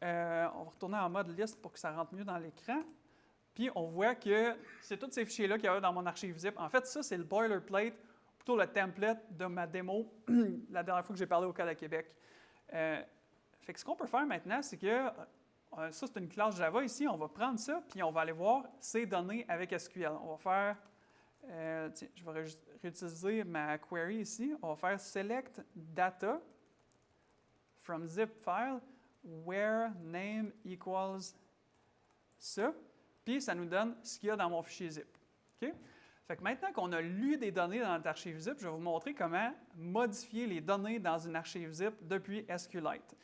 On va retourner en mode liste pour que ça rentre mieux dans l'écran. Puis on voit que c'est tous ces fichiers-là qu'il y a dans mon archive zip. En fait, ça, c'est le boilerplate, plutôt le template de ma démo la dernière fois que j'ai parlé au Code à Québec. Fait que ce qu'on peut faire maintenant, c'est que ça, c'est une classe Java ici. On va prendre ça, puis on va aller voir ces données avec SQL. On va faire, tiens, je vais réutiliser ma query ici. On va faire select data from zip file where name equals ça. Puis ça nous donne ce qu'il y a dans mon fichier zip. Okay? Fait que maintenant qu'on a lu des données dans notre archive zip, je vais vous montrer comment modifier les données dans une archive zip depuis SQLite.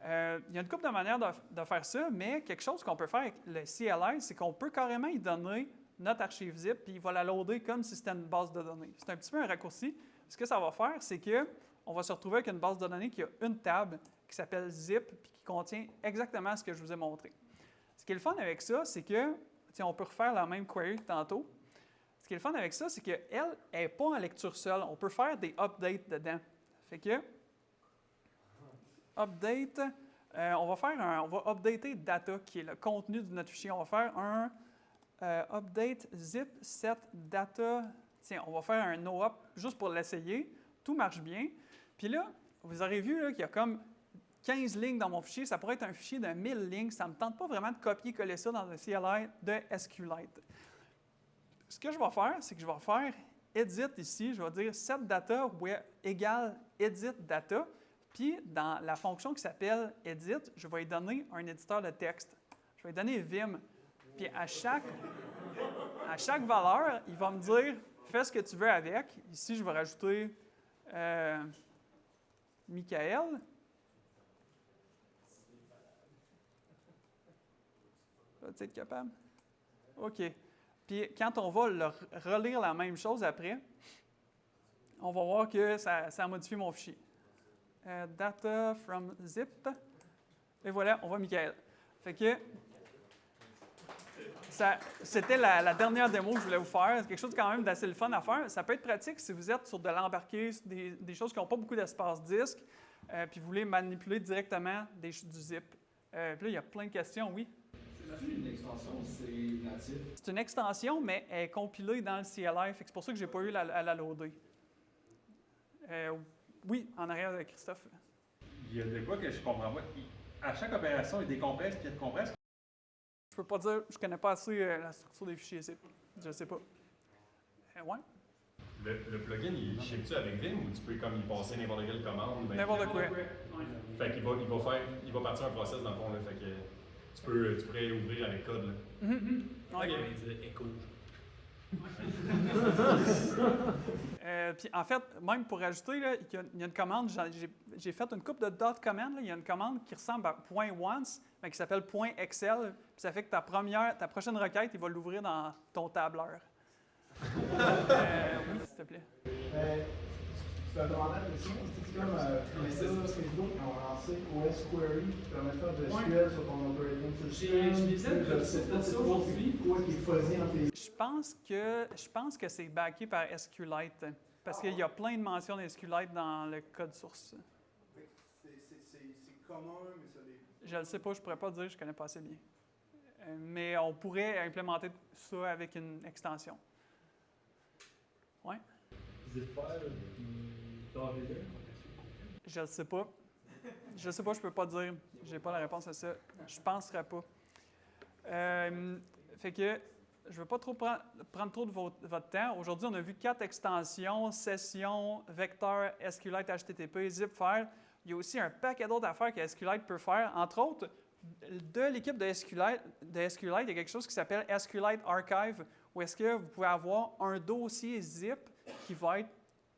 Il y a une couple de manières de faire ça, mais quelque chose qu'on peut faire avec le CLI, c'est qu'on peut carrément y donner notre archive zip, puis il va la loader comme si c'était une base de données. C'est un petit peu un raccourci. Ce que ça va faire, c'est qu'on va se retrouver avec une base de données qui a une table qui s'appelle zip, puis qui contient exactement ce que je vous ai montré. Ce qui est le fun avec ça, c'est que, on peut refaire la même query que tantôt. Ce qui est le fun avec ça, c'est qu'elle n'est pas en lecture seule. On peut faire des updates dedans. Fait que, update, on va updater data, qui est le contenu de notre fichier. On va faire un update zip set data. Tiens, on va faire un no-up juste pour l'essayer. Tout marche bien. Puis là, vous aurez vu là, qu'il y a comme 15 lignes dans mon fichier, ça pourrait être un fichier de 1000 lignes. Ça ne me tente pas vraiment de copier-coller ça dans le CLI de SQLite. Ce que je vais faire, c'est que je vais faire edit ici. Je vais dire set data égale edit data. Puis, dans la fonction qui s'appelle edit, je vais lui donner un éditeur de texte. Je vais lui donner Vim. Puis, à chaque valeur, il va me dire fais ce que tu veux avec. Ici, je vais rajouter Michael. Vas-tu être capable? OK. Puis quand on va relire la même chose après, on va voir que ça a modifié mon fichier. Data from zip. Et voilà, on voit Michael. Fait que C'était la dernière démo que je voulais vous faire. C'est quelque chose quand même d'assez le fun à faire. Ça peut être pratique si vous êtes sur de l'embarqué, des choses qui n'ont pas beaucoup d'espace disque, puis vous voulez manipuler directement du zip. Puis là, il y a plein de questions, oui? C'est une extension ou c'est natif? C'est une extension, mais elle est compilée dans le CLI. C'est pour ça que je n'ai pas eu à la loader. Oui, en arrière de Christophe. Il y a de quoi que je comprends pas. À chaque opération, il décompresse puis il décompresse. Je peux pas dire, je connais pas assez la structure des fichiers zip. Je sais pas. Ouais. Le plugin, il chip-tu avec Vim ou tu peux comme y passer n'importe quelle commande? N'importe quoi. Fait qu'il va partir un process dans le fond, là. Fait que tu pourrais ouvrir avec code, là. Ouais. Echo. Puis en fait, même pour ajouter, là, il y a une commande, j'ai fait une couple de dot command, là, il y a une commande qui ressemble à .once, mais qui s'appelle .excel, puis ça fait que ta prochaine requête, il va l'ouvrir dans ton tableur. Oui, s'il te plaît. C'est un commentaire de question. C'est comme Facebook qui ont lancé OS Query qui permet de faire de SQL sur ton operating system. Je lisais ça aujourd'hui. Quoi qui est fuzzy entre les... Je pense que c'est backé par SQLite, parce qu'il y a plein de mentions de SQLite dans le code source. C'est commun, mais ça l'est. Je ne sais pas, je ne pourrais pas dire, je ne connais pas assez bien. Mais on pourrait implémenter ça avec une extension. Oui? Je ne sais pas. Je ne sais pas, je ne peux pas dire. Je n'ai pas la réponse à ça. Je ne penserais pas. Fait que je ne veux pas trop prendre trop de votre temps. Aujourd'hui, on a vu 4 extensions, session, vecteur, SQLite, HTTP, zipfile. Il y a aussi un paquet d'autres affaires que SQLite peut faire. Entre autres, de l'équipe de SQLite, il y a quelque chose qui s'appelle SQLite Archive, où est-ce que vous pouvez avoir un dossier zip qui va être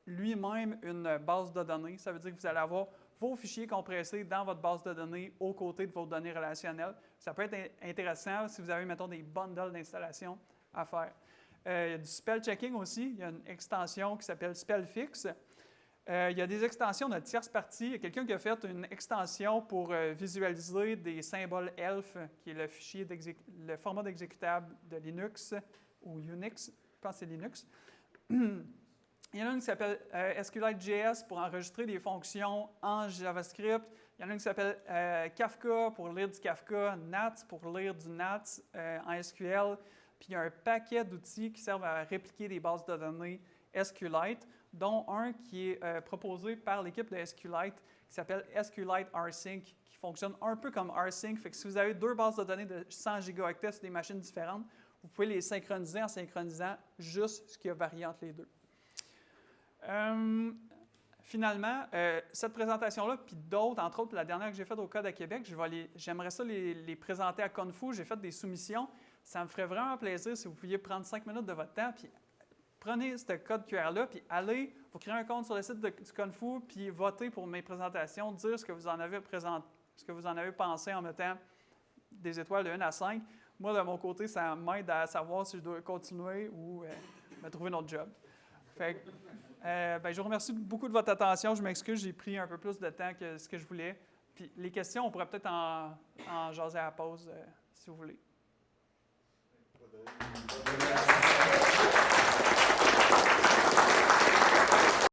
lui-même une base de données. Ça veut dire que vous allez avoir vos fichiers compressés dans votre base de données aux côtés de vos données relationnelles. Ça peut être intéressant si vous avez, mettons, des bundles d'installation à faire. Il y a du spell checking aussi. Il y a une extension qui s'appelle Spellfix. Il y a des extensions de tierce partie. Il y a quelqu'un qui a fait une extension pour visualiser des symboles ELF, qui est le format d'exécutable de Linux ou Unix. Je pense que c'est Linux. Il y en a une qui s'appelle SQLite.js pour enregistrer des fonctions en JavaScript. Il y en a une qui s'appelle Kafka pour lire du Kafka, Nats pour lire du Nats en SQL. Puis il y a un paquet d'outils qui servent à répliquer des bases de données SQLite, dont un qui est proposé par l'équipe de SQLite qui s'appelle SQLite Rsync, qui fonctionne un peu comme Rsync. Fait que si vous avez 2 bases de données de 100 gigaoctets sur des machines différentes, vous pouvez les synchroniser en synchronisant juste ce qui a varié entre les deux. Finalement, cette présentation-là, puis d'autres, entre autres la dernière que j'ai faite au Code à Québec, j'aimerais ça les présenter à Confu. J'ai fait des soumissions. Ça me ferait vraiment plaisir si vous pouviez prendre 5 minutes de votre temps, puis prenez ce code QR-là, puis allez, vous créez un compte sur le site du Confu, puis votez pour mes présentations, dire ce que vous en avez pensé en mettant des étoiles de 1 à 5. Moi, de mon côté, ça m'aide à savoir si je dois continuer ou me trouver un autre job. Fait que, je vous remercie beaucoup de votre attention. Je m'excuse, j'ai pris un peu plus de temps que ce que je voulais. Puis les questions, on pourrait peut-être en jaser à la pause, si vous voulez.